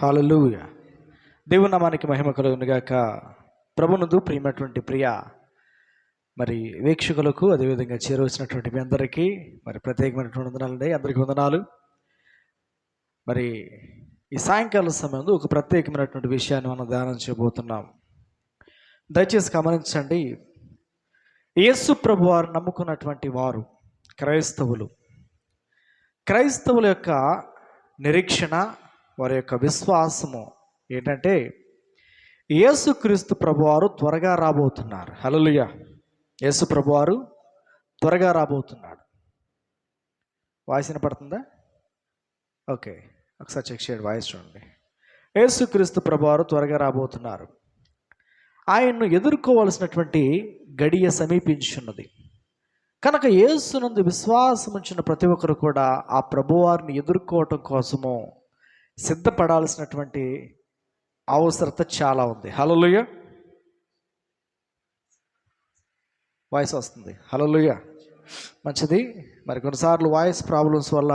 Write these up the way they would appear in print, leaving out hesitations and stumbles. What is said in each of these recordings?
హల్లెలూయా. దేవుని నామానికి మహిమ కలుగును గాక. ప్రభునందు ప్రియమైనటువంటి మరి వీక్షకులకు అదేవిధంగా చేరవలసినటువంటి మీ అందరికీ మరి ప్రత్యేకమైనటువంటి వందనాలండి. అందరికీ వందనాలు. మరి ఈ సాయంకాల సమయంలో ఒక ప్రత్యేకమైనటువంటి విషయాన్ని మనం ధ్యానం చేయబోతున్నాం. దయచేసి గమనించండి. యేసు ప్రభు వారు నమ్ముకున్నటువంటి వారు క్రైస్తవుల యొక్క నిరీక్షణ, వారి యొక్క విశ్వాసము ఏంటంటే యేసుక్రీస్తు ప్రభువారు త్వరగా రాబోతున్నారు. హల్లెలూయా. యేసు ప్రభువారు త్వరగా రాబోతున్నాడు. వాయిస్ వినపడుతుందా? ఓకే, ఒకసారి చెక్ చేయండి, వాయిస్ చూడండి. యేసుక్రీస్తు ప్రభువారు త్వరగా రాబోతున్నారు. ఆయన్ను ఎదుర్కోవలసినటువంటి గడియ సమీపించున్నది కనుక యేసునందు విశ్వాసం ఉంచిన ప్రతి ఒక్కరు కూడా ఆ ప్రభువారిని ఎదుర్కోవటం కోసము సిద్ధపడాల్సినటువంటి అవసరత చాలా ఉంది. హల్లెలూయా. వాయిస్ వస్తుంది. హల్లెలూయా. మంచిది. మరి కొన్నిసార్లు వాయిస్ ప్రాబ్లమ్స్ వల్ల,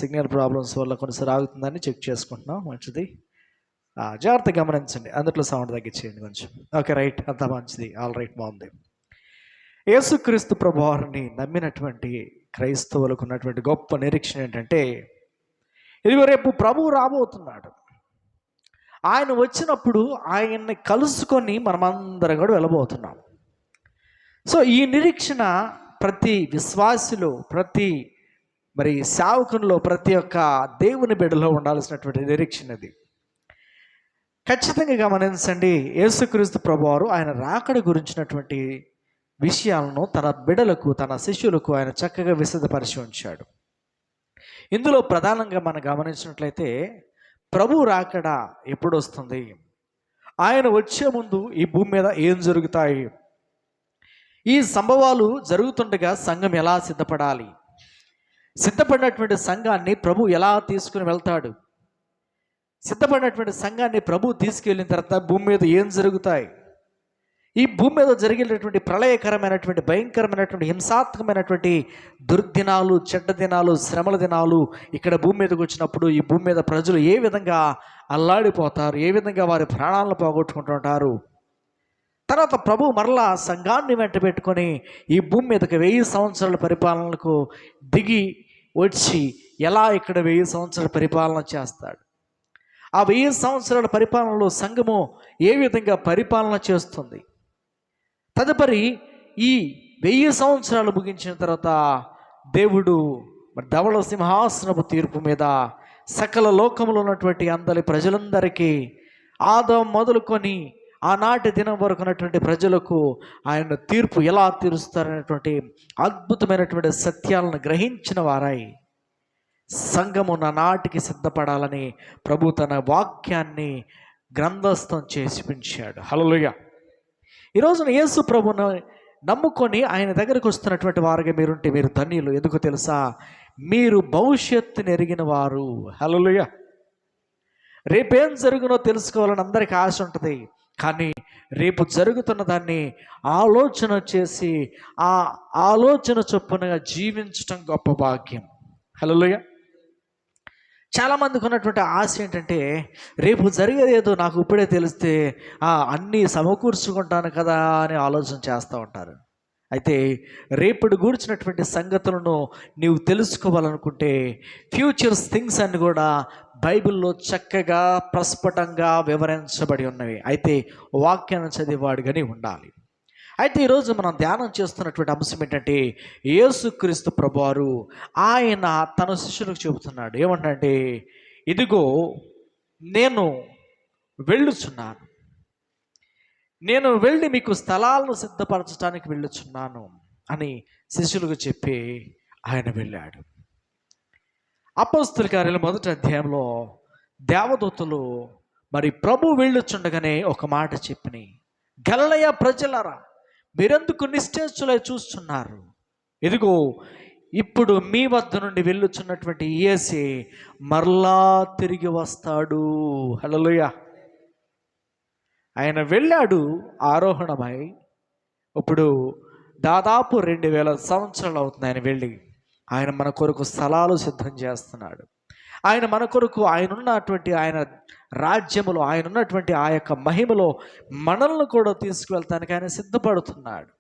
సిగ్నల్ ప్రాబ్లమ్స్ వల్ల కొన్నిసార్లు ఆగుతుందని చెక్ చేసుకుంటున్నాం. మంచిది, జాగ్రత్తగా గమనించండి. అందులో సౌండ్ తగ్గించేయండి కొంచెం. ఓకే, రైట్, అంతా మంచిది. ఆల్ రైట్, బాగుంది. యేసుక్రీస్తు ప్రభువారిని నమ్మినటువంటి క్రైస్తవులకు ఉన్నటువంటి గొప్ప నిరీక్షణ ఏంటంటే, ఇదిగో రేపు ప్రభువు రాబోతున్నాడు. ఆయన వచ్చినప్పుడు ఆయన్ని కలుసుకొని మనమందరం కూడా వెళ్ళబోతున్నాం. సో ఈ నిరీక్షణ ప్రతి విశ్వాసిలో, ప్రతి మరి సేవకునిలో, ప్రతి ఒక్క దేవుని బిడ్డలో ఉండాల్సినటువంటి నిరీక్షణ ఇది. ఖచ్చితంగా గమనించండి. యేసుక్రీస్తు ప్రభువారు ఆయన రాకడ గురించినటువంటి విషయాలను తన బిడ్డలకు, తన శిష్యులకు ఆయన చక్కగా విశదపరిచి ఉంచాడు. ఇందులో ప్రధానంగా మనం గమనించినట్లయితే ప్రభు రాకడ ఎప్పుడు వస్తుంది, ఆయన వచ్చే ముందు ఈ భూమి మీద ఏం జరుగుతాయి, ఈ సంభవాలు జరుగుతుండగా సంఘం ఎలా సిద్ధపడాలి, సిద్ధపడినటువంటి సంఘాన్ని ప్రభు ఎలా తీసుకుని వెళ్తాడు, సిద్ధపడినటువంటి సంఘాన్ని ప్రభు తీసుకెళ్ళిన తర్వాత భూమి మీద ఏం జరుగుతాయి, ఈ భూమి మీద జరిగేటటువంటి ప్రళయకరమైనటువంటి, భయంకరమైనటువంటి, హింసాత్మకమైనటువంటి దుర్దినాలు, చెడ్డ దినాలు, శ్రమల దినాలు ఇక్కడ భూమి మీదకి వచ్చినప్పుడు ఈ భూమి మీద ప్రజలు ఏ విధంగా అల్లాడిపోతారు, ఏ విధంగా వారి ప్రాణాలను పోగొట్టుకుంటుంటారు. తర్వాత ప్రభు మరలా సంఘాన్ని వెంట పెట్టుకొని ఈ భూమి మీదకి 1000 సంవత్సరాల పరిపాలనకు దిగి వచ్చి ఎలా ఇక్కడ 1000 సంవత్సరాల పరిపాలన చేస్తాడు. ఆ 1000 సంవత్సరాల పరిపాలనలో సంఘము ఏ విధంగా పరిపాలన చేస్తుంది. తదుపరి ఈ 1000 సంవత్సరాలు ముగించిన తర్వాత దేవుడు ధవళ సింహాసనపు తీర్పు మీద సకల లోకంలో ఉన్నటువంటి అందరి ప్రజలందరికీ, ఆదాము మొదలుకొని ఆనాటి దినం వరకు ఉన్నటువంటి ప్రజలకు ఆయన తీర్పు ఎలా తీరుస్తారనేటువంటి అద్భుతమైనటువంటి సత్యాలను గ్రహించిన వారై సంఘము నాటికి సిద్ధపడాలని ప్రభు తన వాక్యాన్ని గ్రంథస్థం చేసి ఉంచాడు. హల్లెలూయా. ఈరోజున యేసు ప్రభును నమ్ముకొని ఆయన దగ్గరకు వస్తున్నటువంటి వారుగా మీరుంటే మీరు ధన్యులు. ఎందుకు తెలుసా? మీరు భవిష్యత్తుని ఎరిగిన వారు. హల్లెలూయా. రేపేం జరుగునో తెలుసుకోవాలని అందరికీ ఆశ ఉంటుంది. కానీ రేపు జరుగుతున్న దాన్ని ఆలోచన చేసి ఆ ఆలోచన చొప్పునగా జీవించటం గొప్ప భాగ్యం. హల్లెలూయా. చాలామందికి ఉన్నటువంటి ఆశ ఏంటంటే, రేపు జరిగేదేదో నాకు ఇప్పుడే తెలిస్తే అన్నీ సమకూర్చుకుంటాను కదా అని ఆలోచన చేస్తూ ఉంటారు. అయితే రేపటి గూర్చినటువంటి సంగతులను నీవు తెలుసుకోవాలనుకుంటే ఫ్యూచర్స్ థింగ్స్ అన్ని కూడా బైబిల్లో చక్కగా ప్రస్ఫుటంగా వివరించబడి ఉన్నవి. అయితే వాక్యాన్ని చదివేవాడుగానే ఉండాలి. అయితే ఈరోజు మనం ధ్యానం చేస్తున్నటువంటి అంశం ఏంటంటే, యేసుక్రీస్తు ప్రభువారు ఆయన తన శిష్యులకు చెబుతున్నాడు. ఏమంటే, ఇదిగో నేను వెళ్ళుచున్నాను, నేను వెళ్ళి మీకు స్థలాలను సిద్ధపరచడానికి వెళ్ళుచున్నాను అని శిష్యులకు చెప్పి ఆయన వెళ్ళాడు. అపోస్తలుల కార్యాల 1వ అధ్యాయంలో దేవదూతలు మరి ప్రభు వెళ్ళుచుండగానే ఒక మాట చెప్పినాయి. గలిలయ ప్రజలారా, మీరెందుకు నిశ్చేష్టులై చూస్తున్నారు? ఇదిగో ఇప్పుడు మీ వద్ద నుండి వెళ్ళుచున్నటువంటి యేసే మరలా తిరిగి వస్తాడు. హల్లెలూయా. ఆయన వెళ్ళాడు ఆరోహణమై. ఇప్పుడు దాదాపు 2000 సంవత్సరాలు అవుతుంది ఆయన వెళ్ళి. ఆయన మన కొరకు స్థలాలు సిద్ధం చేస్తున్నాడు. ఆయన మన కొరకు ఆయన ఉన్నటువంటి ఆయన రాజ్యములో ఆయన ఉన్నటువంటి ఆ యొక్క మహిమలో మనల్ని కూడా తీసుకువెళ్తానికి ఆయన సిద్ధపడుతున్నాడు.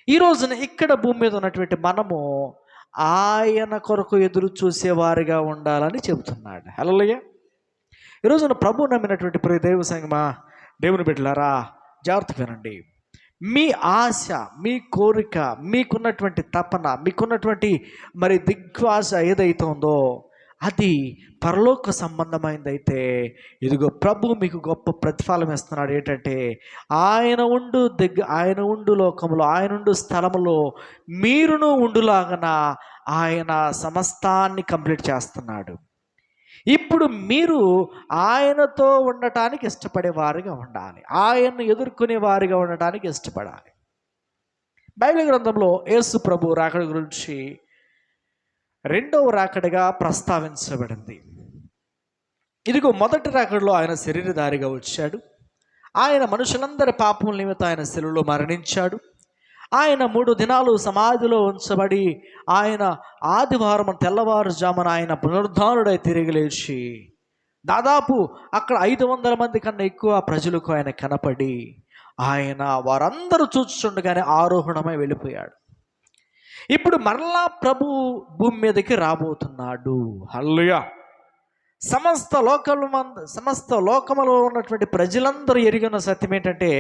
ఈ రోజున ఇక్కడ భూమి మీద ఉన్నటువంటి మనము ఆయన కొరకు ఎదురు చూసేవారిగా ఉండాలని చెబుతున్నాడు. హల్లెలూయా. ఈ రోజున ప్రభు నమ్మినటువంటి ప్రియ దైవ సంగమా, దేవుని బిడ్డలారా, జాగ్రత్తగా వినండి. మీ ఆశ, మీ కోరిక, మీకున్నటువంటి తపన, మీకున్నటువంటి మరి దిగ్వాస ఏదైతే ఉందో అది పరలోక సంబంధమైనదైతే ఇదిగో ప్రభు మీకు గొప్ప ప్రతిఫలం ఇస్తున్నాడు. ఏంటంటే ఆయన ఉండు లోకంలో, ఆయన ఉండు స్థలములో మీరును ఉండులాగన ఆయన సమస్తాన్ని కంప్లీట్ చేస్తున్నాడు. ఇప్పుడు మీరు ఆయనతో ఉండటానికి ఇష్టపడే వారిగా ఉండాలి. ఆయన్ను ఎదుర్కొనే వారిగా ఉండటానికి ఇష్టపడాలి. బైబిల్ గ్రంథంలో యేసు ప్రభు రాకడ గురించి రెండవ రాకడగా ప్రస్తావించబడింది. ఇదిగో మొదటి రాకడలో ఆయన శరీరధారిగా వచ్చాడు. ఆయన మనుషులందరి పాపముల నిమిత్తం ఆయన శిలువలో మరణించాడు. ఆయన 3 దినాలు సమాధిలో ఉంచబడి ఆయన ఆదివారం తెల్లవారుజామున ఆయన పునరుద్ధానుడై తిరిగి లేచి దాదాపు అక్కడ 500 మంది కన్నా ఎక్కువ ప్రజలకు ఆయన కనపడి ఆయన వారందరూ చూస్తుండగానే ఆరోహణమై వెళ్ళిపోయాడు. ఇప్పుడు మరలా ప్రభు భూమి మీదకి రాబోతున్నాడు. హల్లెలూయా. సమస్త లోకములో ఉన్నటువంటి ప్రజలందరూ ఎరిగిన సత్యం ఏంటంటే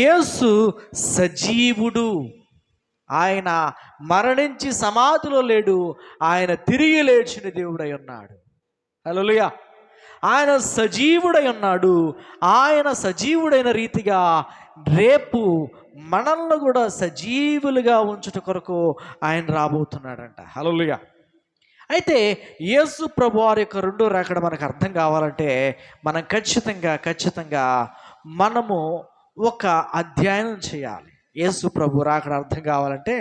యేసు సజీవుడు. ఆయన మరణించి సమాధిలో లేడు, ఆయన తిరిగి లేచిన దేవుడై ఉన్నాడు. హల్లెలూయా. ఆయన సజీవుడై ఉన్నాడు. ఆయన సజీవుడైన రీతిగా రేపు మనల్ని కూడా సజీవులుగా ఉంచుట కొరకు ఆయన రాబోతున్నాడంట. హల్లెలూయా. అయితే యేసు ప్రభు వారి యొక్క రెండో రాకడ మనకు అర్థం కావాలంటే మనం ఖచ్చితంగా మనము ఒక అధ్యయనం చేయాలి. యేసు ప్రభు రాకడ అర్థం కావాలంటే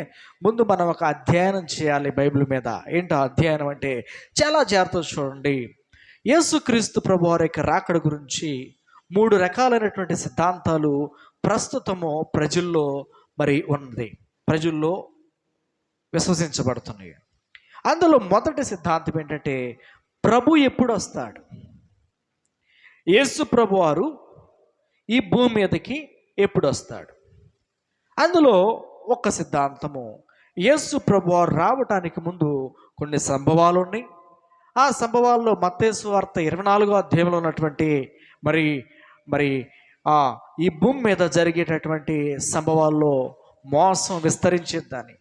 ముందు మనం ఒక అధ్యయనం చేయాలి బైబిల్ మీద. ఏంటో అధ్యయనం అంటే చాలా జాగ్రత్తగా చూడండి. యేసుక్రీస్తు ప్రభు వారి యొక్క రాకడ గురించి 3 రకాలైనటువంటి సిద్ధాంతాలు ప్రస్తుతము ప్రజల్లో ప్రజల్లో విశ్వసించబడుతున్నాయి. అందులో మొదటి సిద్ధాంతం ఏంటంటే ప్రభు ఎప్పుడు వస్తాడు, యేసు ప్రభు వారు ఈ భూమి మీదకి ఎప్పుడు వస్తాడు. అందులో ఒక సిద్ధాంతము యేసు ప్రభు వారు రావటానికి ముందు కొన్ని సంభవాలు ఉన్నాయి. ఆ సంభవాల్లో మత్తయి సువార్త 24వ అధ్యాయంలో ఉన్నటువంటి మరి ఈ భూమి మీద జరిగేటటువంటి సంభవాల్లో మోసం విస్తరించేద్దని,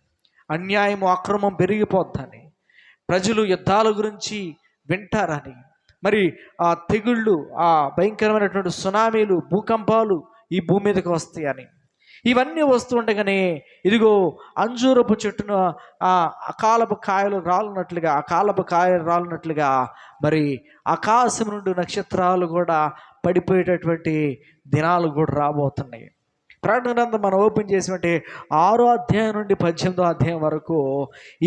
అన్యాయము అక్రమం పెరిగిపోద్దని, ప్రజలు యుద్ధాల గురించి వింటారని, మరి ఆ తెగుళ్ళు, ఆ భయంకరమైనటువంటి సునామీలు, భూకంపాలు ఈ భూమి మీదకి వస్తాయని, ఇవన్నీ వస్తూ ఉండగానే ఇదిగో అంజూరపు చెట్టును అకాలపు కాయలు రాలునట్లుగా మరి ఆకాశం నుండి నక్షత్రాలు కూడా పడిపోయేటటువంటి దినాలు కూడా రాబోతున్నాయి. ప్రకటన గ్రంథం మనం ఓపెన్ చేసినట్టే 6వ అధ్యాయం నుండి 18వ అధ్యాయం వరకు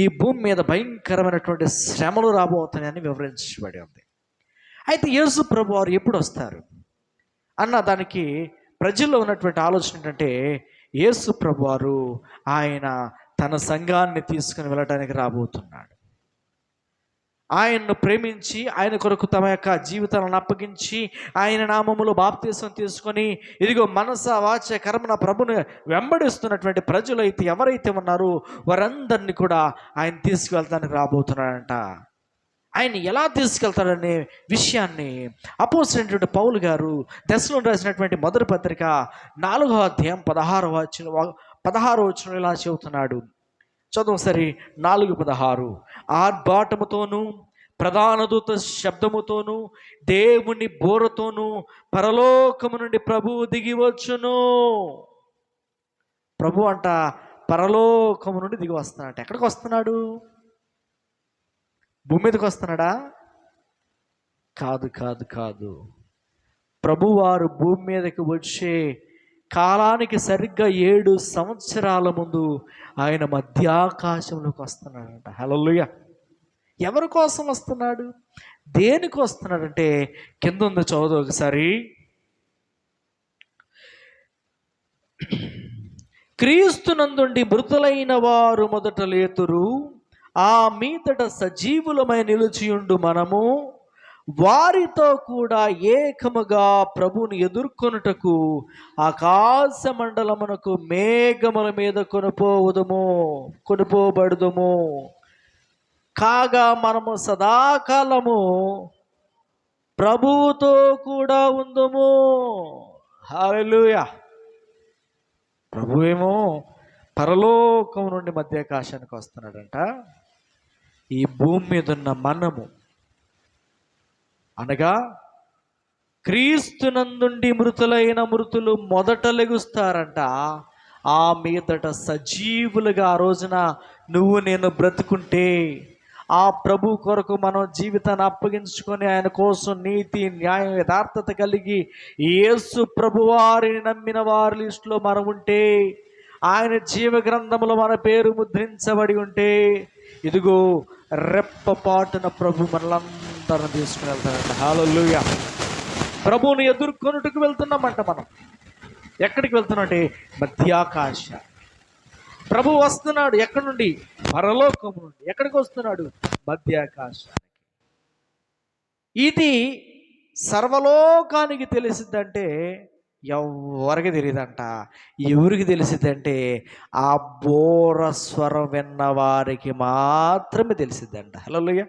ఈ భూమి మీద భయంకరమైనటువంటి శ్రమలు రాబోతున్నాయని వివరించబడి ఉంది. అయితే యేసు ప్రభు వారు ఎప్పుడు వస్తారు అన్న దానికి ప్రజల్లో ఉన్నటువంటి ఆలోచన ఏంటంటే యేసు ప్రభు వారు ఆయన తన సంఘాన్ని తీసుకుని వెళ్ళడానికి రాబోతున్నాడు. ఆయన్ను ప్రేమించి ఆయన కొరకు తమ యొక్క జీవితాలను అప్పగించి ఆయన నామములో బాప్తీసం తీసుకొని ఇదిగో మనస వాచ కర్మన ప్రభుని వెంబడిస్తున్నటువంటి ప్రజలు అయితే ఎవరైతే ఉన్నారో వారందరినీ కూడా ఆయన తీసుకువెళ్తానికి రాబోతున్నాడంట. ఆయన ఎలా తీసుకెళ్తాడనే విషయాన్ని అపోస్తలుడైనటువంటి పౌలు గారు దశలోని రాసినటువంటి మొదటి పత్రిక 4వ అధ్యాయం 16వ వచనం ఇలా చెబుతున్నాడు. చదువు సరి. 4:16 ఆర్భాటముతోనూ ప్రధాన దూత శబ్దముతోనూ దేవుని బోరతోనూ పరలోకము నుండి ప్రభువు దిగి వచ్చును. ప్రభు అంట పరలోకము నుండి దిగి వస్తున్నాడు. ఎక్కడికి వస్తున్నాడు? భూమి మీదకి వస్తున్నాడా? కాదు. ప్రభువారు భూమి మీదకి వచ్చే కాలానికి సరిగ్గా 7 సంవత్సరాల ముందు ఆయన మధ్యాకాశంలోకి వస్తున్నాడంట. హల్లెలూయా. ఎవరి కోసం వస్తున్నాడు, దేనికి వస్తున్నాడంటే కింద ఉంది, చదువు ఒకసారి. క్రీస్తునందుండి మృతులైన వారు మొదట లేతురు, ఆ మీదట సజీవులమై నిలిచియుండు మనము వారితో కూడా ఏకముగా ప్రభువుని ఎదుర్కొనుటకు ఆకాశ మండలమునకు మేఘముల మీద కొనుపోబడుదుము. కాగా మనము సదాకాలము ప్రభువుతో కూడా ఉందుము. హల్లెలూయా. ప్రభువేమో పరలోకం నుండి మధ్యాకాశానికి వస్తున్నాడంట. ఈ భూమి మీద ఉన్న మనము అనగా క్రీస్తునందుండి మృతులు మొదట లెగుస్తారంట. ఆ మీదట సజీవులుగా ఆ రోజున నువ్వు నేను బ్రతుకుంటే, ఆ ప్రభు కొరకు మనం జీవితాన్ని అప్పగించుకొని ఆయన కోసం నీతి న్యాయం యథార్థత కలిగి యేసు ప్రభువారిని నమ్మిన వారి లిస్టులో మనం ఉంటే, ఆయన జీవ గ్రంథములో మన పేరు ముద్రించబడి ఉంటే, ఇదిగో రెప్పపాటున ప్రభు మనలందరం తీసుకుని వెళ్తాడంట. హల్లెలూయా. ప్రభువుని ఎదుర్కొనుటకు వెళ్తున్నామంట. మనం ఎక్కడికి వెళ్తున్నాం అంటే మధ్యాకాశ. ప్రభు వస్తున్నాడు ఎక్కడి నుండి? పరలోకం నుండి. ఎక్కడికి వస్తున్నాడు? మధ్యాకాశానికి. ఇది సర్వలోకానికి తెలిసిద్దంటే ఎవరికి తెలియదంట. ఎవరికి తెలిసిద్దంటే ఆ బోర స్వరం విన్న వారికి మాత్రమే తెలిసిద్దంట. హల్లెలూయా.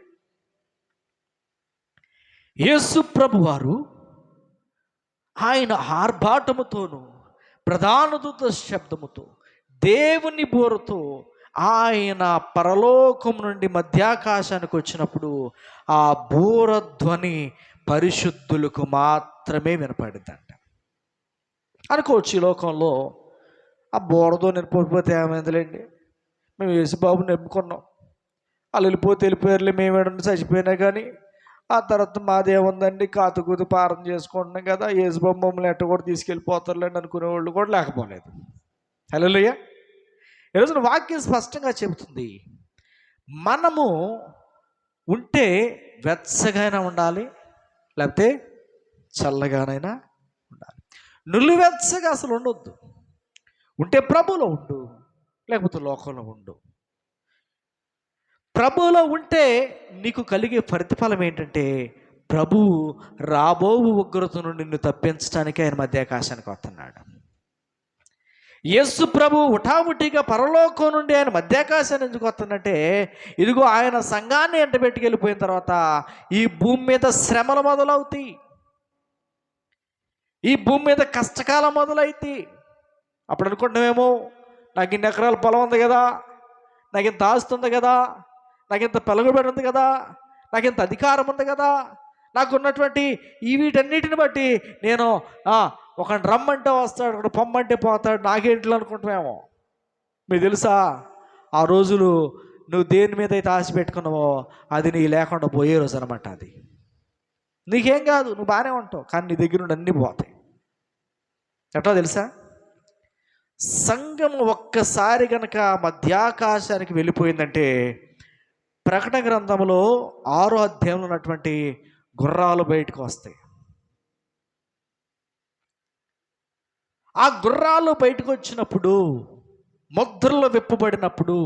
యేసు ప్రభు వారు ఆయన ఆర్భాటముతోను ప్రధాన దూత శబ్దముతో దేవుని బోరుతో ఆయన పరలోకం నుండి మధ్యాకాశానికి వచ్చినప్పుడు ఆ బోరధ్వని పరిశుద్ధులకు మాత్రమే వినపడిద్దంట. అనుకోవచ్చు ఈ లోకంలో ఆ బోరతో నిలిపోతే ఏమైందిలేండి, మేము యేసుబాబుని నమ్ముకున్నాం, వాళ్ళు వెళ్ళిపోయారులే, మేము ఏడండి చచ్చిపోయినా కానీ ఆ తర్వాత మాదేముందండి, కాతుకూతు పారం చేసుకుంటున్నాం కదా, యేసుబాబు మమ్మల్ని ఎట్ట కూడా తీసుకెళ్ళిపోతారులేండి అనుకునేవాళ్ళు కూడా లేకపోలేదు. హల్లెలూయా. ఈరోజున వాక్యం స్పష్టంగా చెబుతుంది, మనము ఉంటే వెచ్చగానే ఉండాలి, లేకపోతే చల్లగానైనా ఉండాలి. నులివెచ్చగా అసలు ఉండొద్దు. ఉంటే ప్రభువులో ఉండు, లేకపోతే లోకంలో ఉండు. ప్రభువులో ఉంటే నీకు కలిగే ప్రతిఫలం ఏంటంటే, ప్రభువు రాబోవు ఉగ్రతను నిన్ను తప్పించడానికి ఆయన మధ్యాకాశానికి వస్తున్నాడు. యేసు ప్రభు ఉటాముటిగా పరలోకం నుండి ఆయన మధ్యాకాశాన్ని ఎందుకు వస్తుందంటే, ఇదిగో ఆయన సంఘాన్ని ఎంటబెట్టుకెళ్ళిపోయిన తర్వాత ఈ భూమి మీద శ్రమలు మొదలవుతాయి, ఈ భూమి మీద కష్టకాలం మొదలైతే. అప్పుడు అనుకుంటున్నామేమో, నాకు ఇన్ని ఎకరాల పొలం ఉంది కదా, నాకు ఇంత ఆస్తి ఉంది కదా, నాకు ఇంత పలుకుబడి ఉంది కదా, నాకు ఇంత అధికారం ఉంది కదా, నాకు ఉన్నటువంటి వీటన్నిటిని బట్టి నేను ఒక రమ్మంటే వస్తాడు, ఒకటి పొమ్మంటే పోతాడు, నాకేంట్లో అనుకుంటున్నామేమో. మీకు తెలుసా, ఆ రోజులు నువ్వు దేని మీద అయితే ఆశ పెట్టుకున్నావో అది నీ లేకుండా పోయే రోజు అనమాట. అది నీకేం కాదు, నువ్వు బాగానే ఉంటావు, కానీ నీ దగ్గర నుండి అన్నీ పోతాయి. ఎట్లా తెలుసా, సంఘం ఒక్కసారి కనుక మధ్యాకాశానికి వెళ్ళిపోయిందంటే, ప్రకటన గ్రంథంలో 6వ అధ్యాయంలో ఉన్నటువంటి గుర్రాలు బయటకు వస్తాయి. ఆ గుర్రాలు బయటకు వచ్చినప్పుడు, ముద్రలు విప్పబడినప్పుడు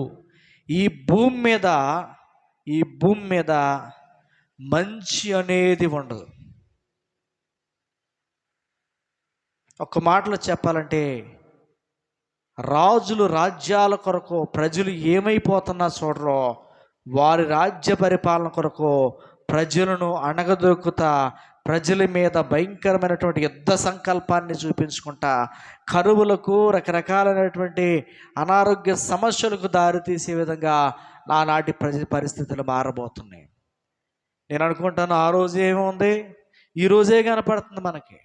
ఈ భూమి మీద మంచి అనేది ఉండదు. ఒక్క మాటలో చెప్పాలంటే, రాజులు రాజ్యాల కొరకు ప్రజలు ఏమైపోతున్నా చూడరో, వారి రాజ్య పరిపాలన కొరకు ప్రజలను అణగదొక్కుతా, ప్రజల మీద భయంకరమైనటువంటి యుద్ధ సంకల్పాన్ని చూపించుకుంటా, కరువులకు రకరకాలైనటువంటి అనారోగ్య సమస్యలకు దారితీసే విధంగా నానాటి పరిస్థితులు మారబోతున్నాయి. నేను అనుకుంటాను, ఆ రోజు ఏముంది, ఈరోజే కనపడుతుంది మనకి.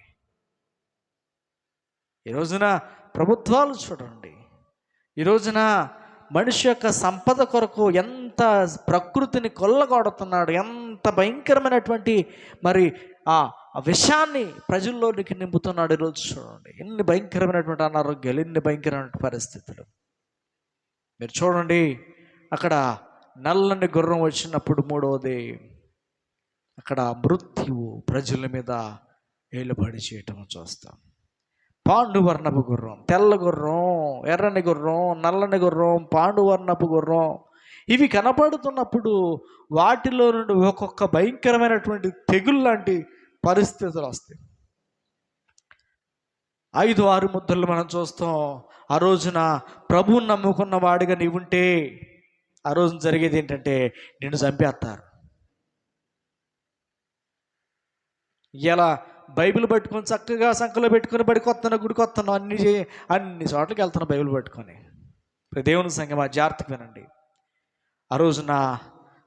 ఈ రోజున ప్రభుత్వాలు చూడండి, ఈ రోజున మనిషి యొక్క సంపద కొరకు ఎంత ప్రకృతిని కొల్లగొడుతున్నాడు, ఎంత భయంకరమైనటువంటి మరి ఆ విషాన్ని ప్రజల్లోనికి నింపుతున్నాడు. ఈరోజు చూడండి, ఎన్ని భయంకరమైనటువంటి అనారోగ్యాలు, ఎన్ని భయంకరమైన పరిస్థితులు. మీరు చూడండి, అక్కడ నల్లని గుర్రం వచ్చినప్పుడు, మూడవది అక్కడ మృత్యువు ప్రజల మీద ఏలుబడి చేయటం చూస్తాం. పాండువర్ణపు గుర్రం, తెల్ల గుర్రం, ఎర్రని గుర్రం, నల్లని గుర్రం, పాండువర్ణపు గుర్రం, ఇవి కనపడుతున్నప్పుడు వాటిలో నుండి ఒక్కొక్క భయంకరమైనటువంటి తెగులు లాంటి పరిస్థితులు వస్తాయి. 5-6 ముద్దలు మనం చూస్తాం. ఆ రోజున ప్రభువుని నమ్ముకున్న వాడిగా నీవుంటే ఆ రోజున జరిగేది ఏంటంటే నిన్ను చంపేస్తారు. ఇలా బైబిల్ పట్టుకొని చక్కగా సంకలో పెట్టుకొని బడికొస్తాను, గుడికొస్తాను, అన్ని చోట్లకి వెళ్తాను బైబిల్ పట్టుకొని. దేవుని సంగమా జాగ్రత్తగా వినండి. ఆ రోజున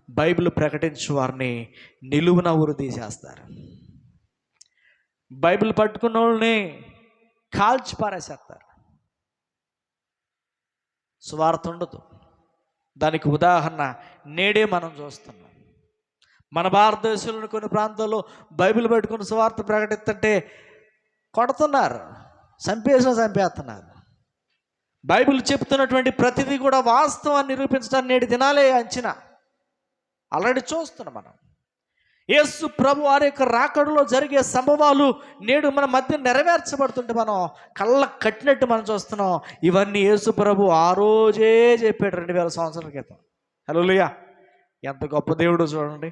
బైబిల్ ప్రకటించు వారిని నిలువున ఊరు తీసేస్తారు. బైబిల్ పట్టుకున్న వాళ్ళని కాల్చి పారేసేస్తారు. సువార్త ఉండదు. దానికి ఉదాహరణ నేడే మనం చూస్తున్నాం. మన భారతదేశంలోని కొన్ని ప్రాంతాల్లో బైబిల్ పెట్టుకుని సువార్త ప్రకటిస్తుంటే కొడుతున్నారు, చంపేస్తున్నారు. బైబిల్ చెప్తున్నటువంటి ప్రతిదీ కూడా వాస్తవాన్ని నిరూపించడానికి నేటి దినాలే అంచనా ఆల్రెడీ చూస్తున్నాం మనం. యేసు ప్రభు వారి యొక్క రాకడలో జరిగే సంభవాలు నేడు మన మధ్య నెరవేర్చబడుతుంటే మనం కళ్ళ కట్టినట్టు మనం చూస్తున్నాం. ఇవన్నీ యేసు ప్రభు ఆ రోజే చెప్పాడు 2000 సంవత్సరాల క్రితం. హల్లెలూయా! ఎంత గొప్ప దేవుడు చూడండి.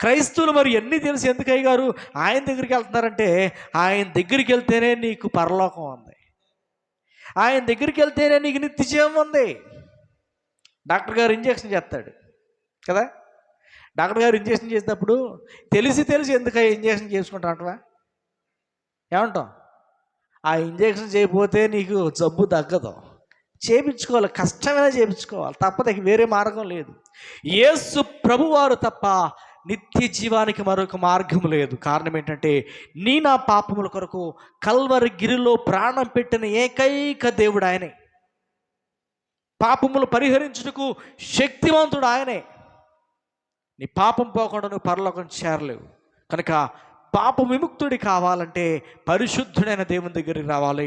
క్రైస్తవులు మరి ఎన్ని తెలిసి ఎందుకు అయ్యగారు ఆయన దగ్గరికి వెళ్తున్నారంటే, ఆయన దగ్గరికి వెళ్తేనే నీకు పరలోకం ఉంది, ఆయన దగ్గరికి వెళ్తేనే నీకు నిత్య జీవం ఉంది. డాక్టర్ గారు ఇంజెక్షన్ చేస్తాడు కదా, డాక్టర్ గారు ఇంజెక్షన్ చేసినప్పుడు తెలిసి ఎందుకు ఇంజెక్షన్ చేసుకుంటామంటవా? ఏమంటాం? ఆ ఇంజెక్షన్ చేయకపోతే నీకు జబ్బు తగ్గదు, చేయించుకోవాలి, కష్టమైనా చేయించుకోవాలి, తప్పదు, వేరే మార్గం లేదు. యేసు ప్రభువారు తప్ప నిత్య జీవానికి మరొక మార్గం లేదు. కారణం ఏంటంటే నా పాపముల కొరకు కల్వరి గిరిలో ప్రాణం పెట్టిన ఏకైక దేవుడు ఆయనే. పాపములు పరిహరించుటకు శక్తివంతుడు ఆయనే. నీ పాపం పోకుండా నువ్వు పరలోకం చేరలేవు. కనుక పాప విముక్తుడి కావాలంటే పరిశుద్ధుడైన దేవుని దగ్గరికి రావాలి.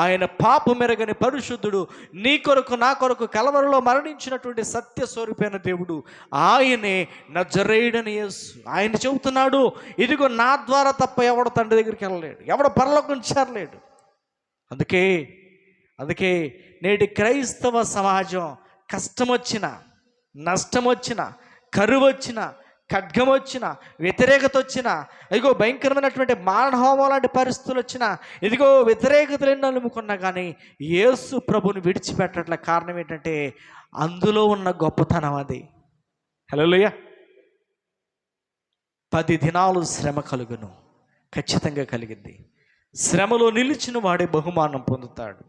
ఆయన పాపం మెరగని పరిశుద్ధుడు, నీ కొరకు నా కొరకు కలవరలో మరణించినటువంటి సత్య స్వరూపైన దేవుడు ఆయనే నజరేయుడైన యేసు. ఆయన చెబుతున్నాడు, ఇదిగో నా ద్వారా తప్ప ఎవడు తండ్రి దగ్గరికి వెళ్ళలేడు, ఎవడు పరలోకం చేరలేడు. అందుకే నేటి క్రైస్తవ సమాజం కష్టం వచ్చినా, నష్టం వచ్చినా, కరువు వచ్చినా, ఖడ్గం వచ్చినా, వ్యతిరేకత వచ్చినా, ఇదిగో భయంకరమైనటువంటి మారణహోమం లాంటి పరిస్థితులు వచ్చినా, ఇదిగో వ్యతిరేకతలు ఎన్నో నమ్ముకున్నా కానీ యేసు ప్రభుని విడిచిపెట్టట్ల. కారణం ఏంటంటే అందులో ఉన్న గొప్పతనం అది. హల్లెలూయా! 10 దినాలు శ్రమ కలుగును, ఖచ్చితంగా కలిగింది. శ్రమలో నిలిచిన వాడే బహుమానం పొందుతాడు.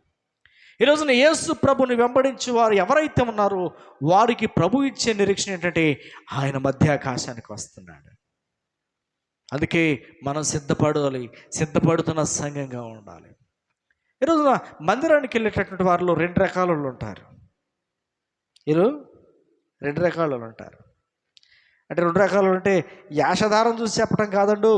ఈ రోజున యేసు ప్రభుని వెంబడించి వారు ఎవరైతే ఉన్నారో వారికి ప్రభు ఇచ్చే నిరీక్షణ ఏంటంటే ఆయన మధ్యాకాశానికి వస్తున్నాడు. అందుకే మనం సిద్ధపడుతున్న సంఘంగా ఉండాలి. ఈరోజున మందిరానికి వెళ్ళేటటువంటి వారిలో 2 రకాల వాళ్ళు ఉంటారు. అంటే 2 రకాలు అంటే యాషధారం చూసి చెప్పడం కాదండు.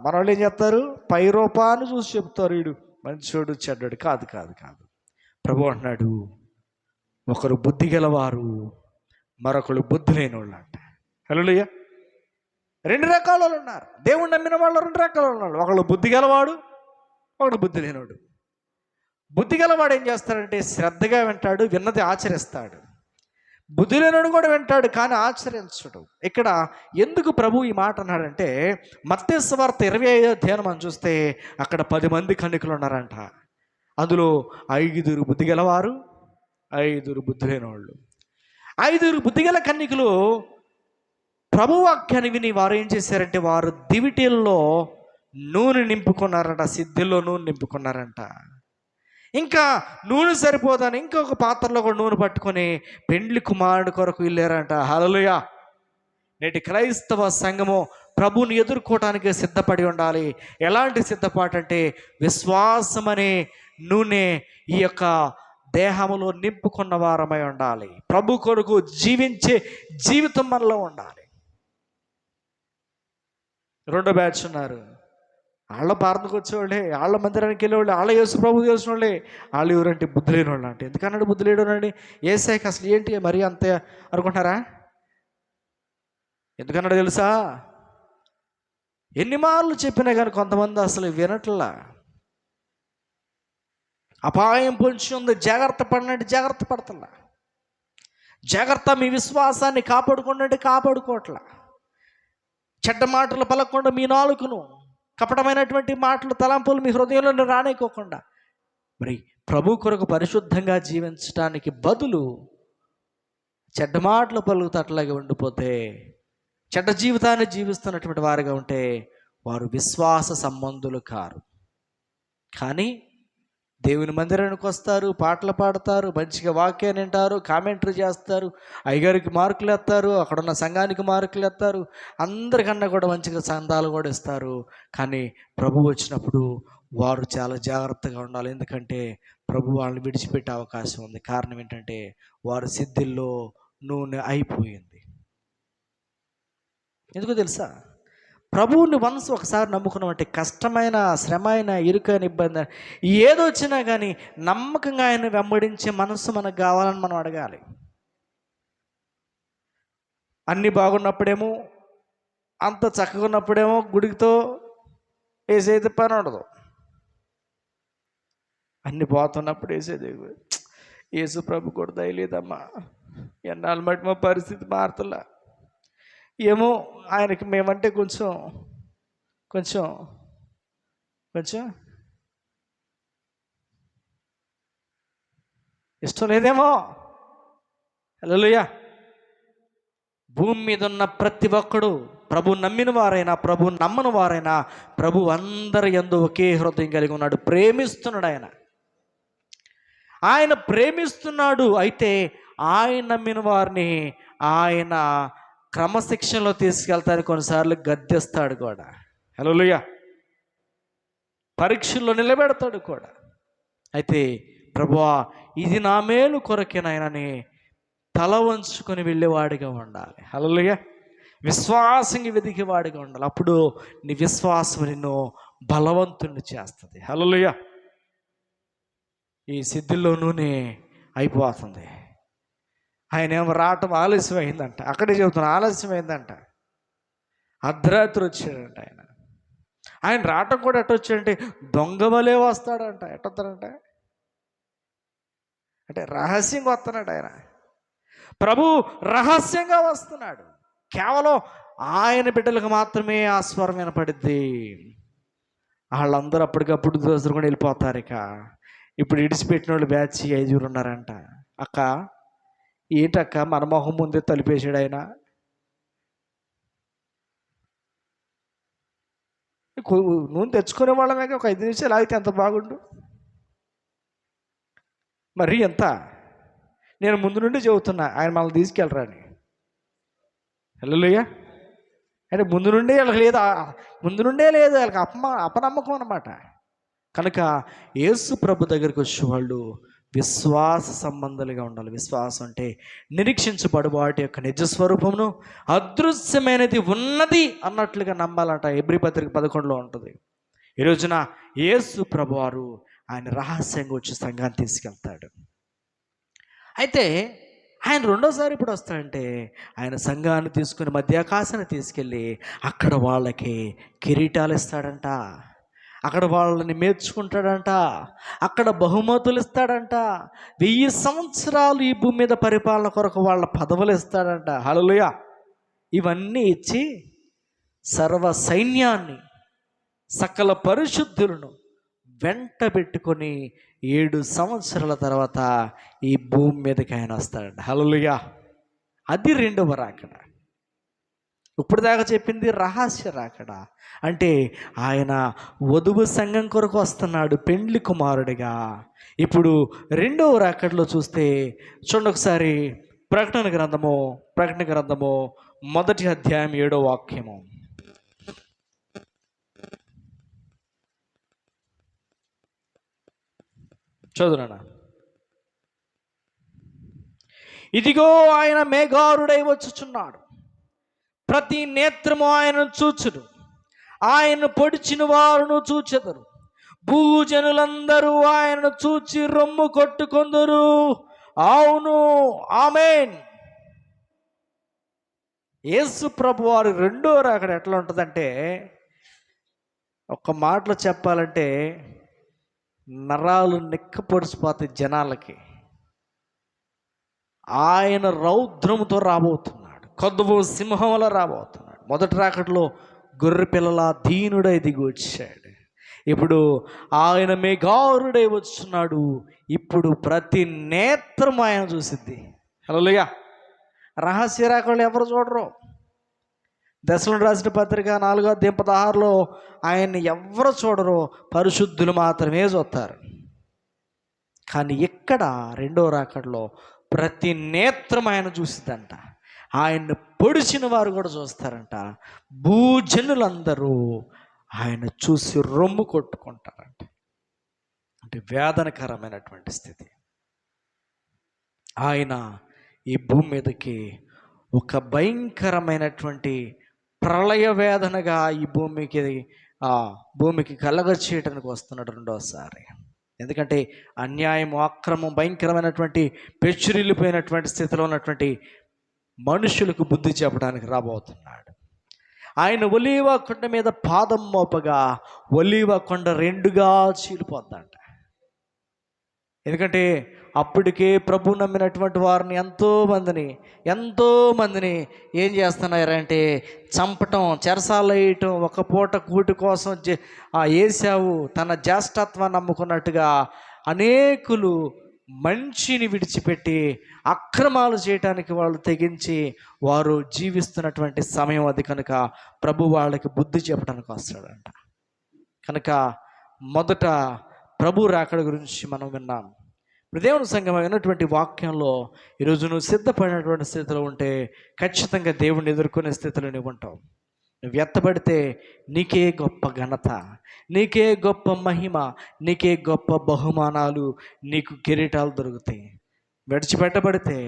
మన వాళ్ళు ఏం చెప్తారు? పై రూపాన్ని చూసి చెప్తారు, వీడు మంచోడు చెడ్డాడు. కాదు. ప్రభు అంటున్నాడు, ఒకరు బుద్ధి గలవారు, మరొకరు బుద్ధి లేని వాళ్ళు అంట. హల్లెలూయా! 2 రకాల వాళ్ళు ఉన్నారు. దేవుడు నమ్మిన వాళ్ళు 2 రకాల ఉన్నారు. ఒకళ్ళు బుద్ధి గలవాడు, ఒకడు బుద్ధి లేనివాడు. బుద్ధి గలవాడు ఏం చేస్తాడంటే శ్రద్ధగా వింటాడు, విన్నది ఆచరిస్తాడు. బుద్ధి లేనివాడు కూడా వింటాడు కానీ ఆచరించడు. ఇక్కడ ఎందుకు ప్రభు ఈ మాట అన్నాడంటే మత్తయి సువార్త 25వ అధ్యాయం మనం చూస్తే అక్కడ 10 మంది కన్యకలు ఉన్నారంట. అందులో 5 బుద్ధి గలవారు, 5 బుద్ధి లేని వాళ్ళు. 5 బుద్ధిగల కన్యకలు ప్రభు వాక్యాన్ని విని వారు ఏం చేశారంటే వారు దివిటీల్లో నూనె నింపుకున్నారంట, సిద్ధిలో నూనె నింపుకున్నారంట. ఇంకా నూనె సరిపోదని ఇంకొక పాత్రలో కూడా నూనె పట్టుకొని పెండ్లి కుమారుడు కొరకు వెళ్ళారంట. హల్లెలూయా! నేటి క్రైస్తవ సంఘము ప్రభుని ఎదుర్కోవటానికి సిద్ధపడి ఉండాలి. ఎలాంటి సిద్ధపాటు అంటే విశ్వాసం అనే నూనె ఈ యొక్క దేహములో నింపుకున్న వారమై ఉండాలి. ప్రభు కొరకు జీవించే జీవితం మనలో ఉండాలి. 2వ బ్యాచ్ ఉన్నారు. వాళ్ళ ప్రార్థనకు వచ్చేవాళ్ళే, వాళ్ళ మందిరానికి వెళ్ళేవాళ్ళు, వాళ్ళ యేసు ప్రభు తెలిసిన వాళ్ళే. వాళ్ళు ఎవరంటే బుద్ధి లేని వాళ్ళు అంటే. ఎందుకన్నాడు బుద్ధి లేడు అనండి? యేసయ్యకి అసలు ఏంటి మరీ అంతే అనుకుంటున్నారా? ఎందుకన్నాడు తెలుసా? ఎన్ని మార్లు చెప్పినా కానీ కొంతమంది అసలు వినట్లా. అపాయం పొంచి ఉంది, జాగ్రత్త పడినట్టు జాగ్రత్త పడతలా. జాగ్రత్త, మీ విశ్వాసాన్ని కాపాడుకోండి అంటే కాపాడుకోవట్లా. చెడ్డ మాటలు పలకకుండా మీ నాలుకను, కపటమైనటువంటి మాటలు తలంపులు మీ హృదయంలో రానికోకుండా మరి ప్రభు కొరకు పరిశుద్ధంగా జీవించడానికి బదులు చెడ్డ మాటలు పలుకుతూ అట్లాగే ఉండిపోతే, చెడ్డ జీవితాన్ని జీవిస్తున్నటువంటి వారిగా ఉంటే వారు విశ్వాస సంబంధులు కారు. కానీ దేవుని మందిరానికి వస్తారు, పాటలు పాడతారు, మంచిగా వాక్యాన్ని వింటారు, కామెంటరీ చేస్తారు, అయ్యగారికి మార్కులు ఎత్తారు, అక్కడున్న సంఘానికి మార్కులు ఎత్తారు, అందరికన్నా కూడా మంచిగా సందాలు కూడా ఇస్తారు. కానీ ప్రభు వచ్చినప్పుడు వారు చాలా జాగ్రత్తగా ఉండాలి. ఎందుకంటే ప్రభు వాళ్ళని విడిచిపెట్టే అవకాశం ఉంది. కారణం ఏంటంటే వారు సిద్ధిల్లో నూనె అయిపోయింది. ఎందుకో తెలుసా? ప్రభువుని మనసు ఒకసారి నమ్ముకున్నామంటే కష్టమైన, శ్రమ అయిన, ఇరుకైన, ఇబ్బంది ఏదో వచ్చినా కానీ నమ్మకంగా ఆయన వెంబడించే మనసు మనకు కావాలని మనం అడగాలి. అన్నీ బాగున్నప్పుడేమో, అంత చక్కగా ఉన్నప్పుడేమో గుడితో వేసేది పని ఉండదు. అన్నీ పోతున్నప్పుడు వేసేది యేసు ప్రభు కూడా దయలేదమ్మా, ఎన్నాళ్ళు బట్టి మా పరిస్థితి మారుతలా, ఏమో ఆయనకి మేమంటే కొంచెం కొంచెం కొంచెం ఇష్టం లేదేమో. హల్లెలూయా. భూమి మీద ఉన్న ప్రతి ఒక్కడు, ప్రభు నమ్మిన వారైనా ప్రభు నమ్మని వారైనా, ప్రభు అందరి యందు ఒకే హృదయం కలిగి ఉన్నాడు. ప్రేమిస్తున్నాడు ఆయన ప్రేమిస్తున్నాడు. అయితే ఆయన నమ్మిన వారిని ఆయన క్రమశిక్షణలో తీసుకెళ్తాను, కొన్నిసార్లు గద్దెస్తాడు కూడా. హల్లెలూయా. పరీక్షల్లో నిలబెడతాడు కూడా. అయితే ప్రభువా, ఇది నా మేలు కొరకేనాయనని తల వంచుకొని వెళ్ళేవాడిగా ఉండాలి. హల్లెలూయా. విశ్వాసంగా వెదిగేవాడిగా ఉండాలి. అప్పుడు నీ విశ్వాసం నిన్ను బలవంతుని చేస్తుంది. హల్లెలూయా. ఈ సిద్ధిలో నూనె అయిపోతుంది. ఆయన ఏమో రావటం ఆలస్యం అయిందంట. అక్కడే చెబుతున్నా, ఆలస్యం అయిందంట. అర్ధరాత్రి వచ్చాడంట ఆయన. ఆయన రావటం కూడా ఎట్టొచ్చాడంటే దొంగ వలే వస్తాడంట. ఎట్టొస్తాడంట అంటే రహస్యంగా వస్తున్నాడు ఆయన. ప్రభు రహస్యంగా వస్తున్నాడు. కేవలం ఆయన బిడ్డలకు మాత్రమే ఆ స్వరం వినపడిద్ది. వాళ్ళందరూ అప్పటికప్పుడు దోసుకొని వెళ్ళిపోతారు. ఇప్పుడు ఇడిచిపెట్టిన వాళ్ళు బ్యాచ్ 5 ఉన్నారంట. అక్క ఏంటక్క మన మొహం ముందే తలిపేసాడు ఆయన. నూనె తెచ్చుకునే వాళ్ళమే ఒక 5 నిమిషాలు ఆగితే ఎంత బాగుండు. మరి ఎంత, నేను ముందు నుండి చెబుతున్నా ఆయన మనల్ని తీసుకెళ్ళరా అని. హల్లెలూయా. అంటే ముందు నుండే వాళ్ళకి లేదు, ముందు నుండే లేదు వాళ్ళకి అపనమ్మకం అన్నమాట. కనుక యేసు ప్రభు దగ్గరికి వచ్చే వాళ్ళు విశ్వాస సంబంధాలుగా ఉండాలి. విశ్వాసం అంటే నిరీక్షించబడు వాటి యొక్క నిజస్వరూపమును అదృశ్యమైనది ఉన్నది అన్నట్లుగా నమ్మాలంట. హెబ్రీ పత్రిక 11లో ఉంటుంది. ఈ రోజున యేసు ప్రభు వారు ఆయన రహస్యంగా వచ్చి సంఘాన్ని తీసుకెళ్తాడు. అయితే ఆయన రెండోసారి ఇప్పుడు వస్తాడంటే ఆయన సంఘాన్ని తీసుకుని మధ్యాకాశాన్ని తీసుకెళ్ళి అక్కడ వాళ్ళకి కిరీటాలు ఇస్తాడంట, అక్కడ వాళ్ళని మెచ్చుకుంటాడంట, అక్కడ బహుమతులు ఇస్తాడంట, 1000 సంవత్సరాలు ఈ భూమి మీద పరిపాలన కొరకు వాళ్ళ పదవులు ఇస్తాడంట. హల్లెలూయా. ఇవన్నీ ఇచ్చి సర్వ సైన్యాన్ని, సకల పరిశుద్ధులను వెంట పెట్టుకొని 7 సంవత్సరాల తర్వాత ఈ భూమి మీదకి ఆయన వస్తాడంట. హల్లెలూయా. అది రెండవ రాకడ. ఇప్పుడు దాకా చెప్పింది రహస్య రాకడ. అంటే ఆయన వధువు సంఘం కొరకు వస్తున్నాడు పెండ్లి కుమారుడిగా. ఇప్పుడు రెండవ రాకడలో చూస్తే చూడండి ఒకసారి, ప్రకటన గ్రంథము 1వ అధ్యాయం 7వ వాక్యము. చదువునా. ఇదిగో ఆయన మేఘారుడై వచ్చుచున్నాడు, ప్రతి నేత్రము ఆయనను చూచును, ఆయన పొడిచిన వారును చూచెదరు, భూజనులందరూ ఆయనను చూచి రొమ్ము కొట్టుకొందురు. అవును, ఆమేన్. యేసు ప్రభు వారు రెండో రాకడ ఎట్లా ఉంటుందంటే, ఒక్క మాటలో చెప్పాలంటే నరాలు నిక్క పొడిచిపోతాయి జనాలకి. ఆయన రౌద్రముతో రాబోతున్నాడు, కొద్దువు సింహంలా రాబోతున్నాడు. మొదటి రాకడలో గొర్రె పిల్లల దీనుడై దిగి వచ్చాడు. ఇప్పుడు ఆయన మేఘారుడై వచ్చున్నాడు. ఇప్పుడు ప్రతి నేత్రం ఆయన చూసిద్ది. హల్లెలూయా. రహస్య రాకడలు ఎవరు చూడరు. దశలను రాసిన పత్రిక 4:16 ఆయన్ని ఎవరు చూడరు, పరిశుద్ధులు మాత్రమే చూస్తారు. కానీ ఇక్కడ రెండో రాకడలో ప్రతి నేత్రం ఆయన చూసిద్దంట. ఆయన్ని పొడిచిన వారు కూడా చూస్తారంట. భూజనులందరూ ఆయన చూసి రొమ్ము కొట్టుకుంటారంట. అంటే వేదనకరమైనటువంటి స్థితి. ఆయన ఈ భూమి మీదకి ఒక భయంకరమైనటువంటి ప్రళయ వేదనగా ఈ భూమికి కలగచేయడానికి వస్తున్నాడు రెండోసారి. ఎందుకంటే అన్యాయం, అక్రమం, భయంకరమైనటువంటి పెచ్చురిల్లిపోయినటువంటి స్థితిలో ఉన్నటువంటి మనుషులకు బుద్ధి చెప్పడానికి రాబోతున్నాడు. ఆయన ఒలీవ కొండ మీద పాదం మోపగా ఒలీవ కొండ రెండుగా చీలిపోద్దంట. ఎందుకంటే అప్పటికే ప్రభు నమ్మినటువంటి వారిని ఎంతోమందిని ఏం చేస్తున్నారంటే చంపటం, చెరసాలు వేయటం, ఒక పూట కూటి కోసం ఏశావు తన జ్యేష్ఠత్వాన్ని నమ్ముకున్నట్టుగా అనేకులు మంచిని విడిచిపెట్టి అక్రమాలు చేయటానికి వాళ్ళు తెగించి వారు జీవిస్తున్నటువంటి సమయం అది. కనుక ప్రభు వాళ్ళకి బుద్ధి చెప్పడానికి వస్తాడంట. కనుక మొదట ప్రభు రాకడ గురించి మనం విన్నాం. దేవుని సంఘమైనటువంటి వాక్యంలో ఈరోజు నువ్వు సిద్ధపడినటువంటి స్థితిలో ఉంటే ఖచ్చితంగా దేవుణ్ణి ఎదుర్కొనే స్థితిలో నువ్వు ఉంటావు. నువ్వు ఎత్తబడితే నీకే గొప్ప ఘనత, నీకే గొప్ప మహిమ, నీకే గొప్ప బహుమానాలు, నీకు కిరీటాలు దొరుకుతాయి. విడిచిపెట్టబడితే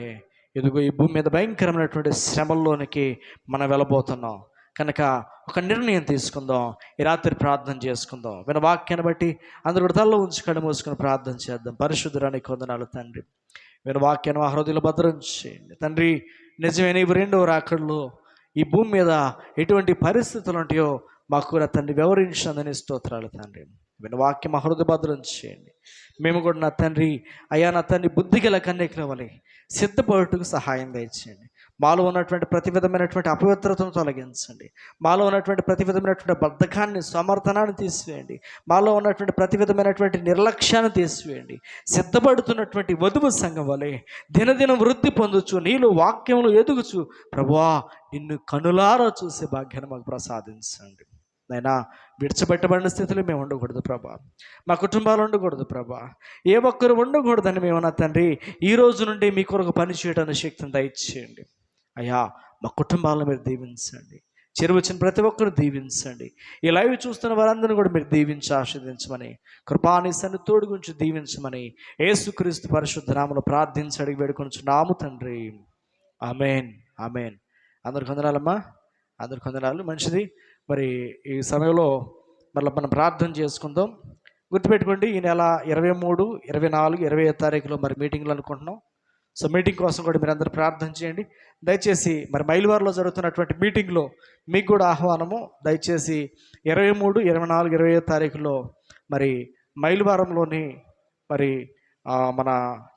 ఇదిగో ఈ భూమి మీద భయంకరమైనటువంటి శ్రమల్లోనికి మనం వెళ్ళబోతున్నాం. కనుక ఒక నిర్ణయం తీసుకుందాం. ఈ రాత్రి ప్రార్థన చేసుకుందాం. విన్న వాక్యాన్ని బట్టి అందరూ కూడా తలలో ఉంచి కళ్ళు మూసుకొని ప్రార్థన చేద్దాం. పరిశుద్ధురానికి వందనాలు తండ్రి. విన్న వాక్యాన్ని మా హృదయంలో భద్రించేయండి తండ్రి. నిజమైన ఈ రెండవ రాకడలో ఈ భూమి మీద ఎటువంటి పరిస్థితులు ఉంటాయో మాకు కూడా తండ్రి వివరించందని స్తోత్రాలు తండ్రి. విన్న వాక్యం మా హృదయ భద్రం చేయండి. మేము కూడా నా తండ్రి, అయ్యా నా తండ్రి, బుద్ధి గల కన్యకల వలె సిద్ధపడుటకు సహాయం దయచేయండి. మాలో ఉన్నటువంటి ప్రతి విధమైనటువంటి అపవిత్రతను తొలగించండి. మాలో ఉన్నటువంటి ప్రతి విధమైనటువంటి బద్ధకాన్ని, సమర్థనాన్ని తీసివేయండి. మాలో ఉన్నటువంటి ప్రతి విధమైనటువంటి నిర్లక్ష్యాన్ని తీసివేయండి. సిద్ధపడుతున్నటువంటి వధువు సంఘం వలె దినదినం వృద్ధి పొందుచు, నీలో వాక్యంలో ఎదుగుచు ప్రభువా నిన్ను కనులారా చూసే భాగ్యాన్ని మాకు ప్రసాదించండి. నైనా విడిచిపెట్టబడిన స్థితిలో మేము ఉండకూడదు ప్రభా. మా కుటుంబాలు ఉండకూడదు ప్రభా. ఏ ఒక్కరు ఉండకూడదని మేము నా తండ్రి ఈ రోజు నుండి మీ కొరకు పని చేయడానికి శక్తిని దయచేయండి. అయ్యా మా కుటుంబాలను మీరు దీవించండి. చెరువచ్చిన ప్రతి ఒక్కరు దీవించండి. ఈ లైవ్ చూస్తున్న వారందరినీ కూడా మీరు దీవించి ఆశీర్వదించమని, కృపానిస్తాన్ని తోడుగుంచి దీవించమని యేసుక్రీస్తు పరిశుద్ధ నామములో ప్రార్థించి అడిగి వేడుకొనుచున్నాము తండ్రి. Amen, amen. అందరికి వందనాలమ్మా, అందరికి వందనాలు. మంచిది. మరి ఈ సమయంలో మళ్ళీ మనం ప్రార్థన చేసుకుందాం. గుర్తుపెట్టుకోండి, ఈ నెల 23, 24, 25 తారీఖులో మరి మీటింగ్లు అనుకుంటున్నాం. సో మీటింగ్ కోసం కూడా మీరు అందరూ ప్రార్థన చేయండి. దయచేసి మరి మైలువారిలో జరుగుతున్నటువంటి మీటింగ్లో మీకు కూడా ఆహ్వానము. దయచేసి 23, 24, 25 తారీఖులో మరి మైలువారంలోని మరి మన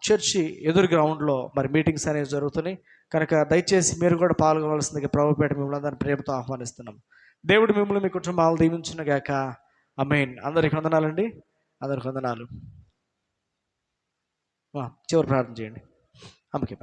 చర్చి ఎదురు గ్రౌండ్లో మరి మీటింగ్స్ అనేవి జరుగుతున్నాయి. కనుక దయచేసి మీరు కూడా పాల్గొనవలసిందిగా ప్రభుపేట మిమ్మల్ని అందరినీ ప్రేమతో ఆహ్వానిస్తున్నాం. దేవుడు మిమ్మల్ని, మీ కుటుంబాలు దీవించును గాక. ఆమేన్. అందరికి వందనాలండి, అందరికి వందనాలు. చివరి ప్రార్థన చేయండి. అమ్మకి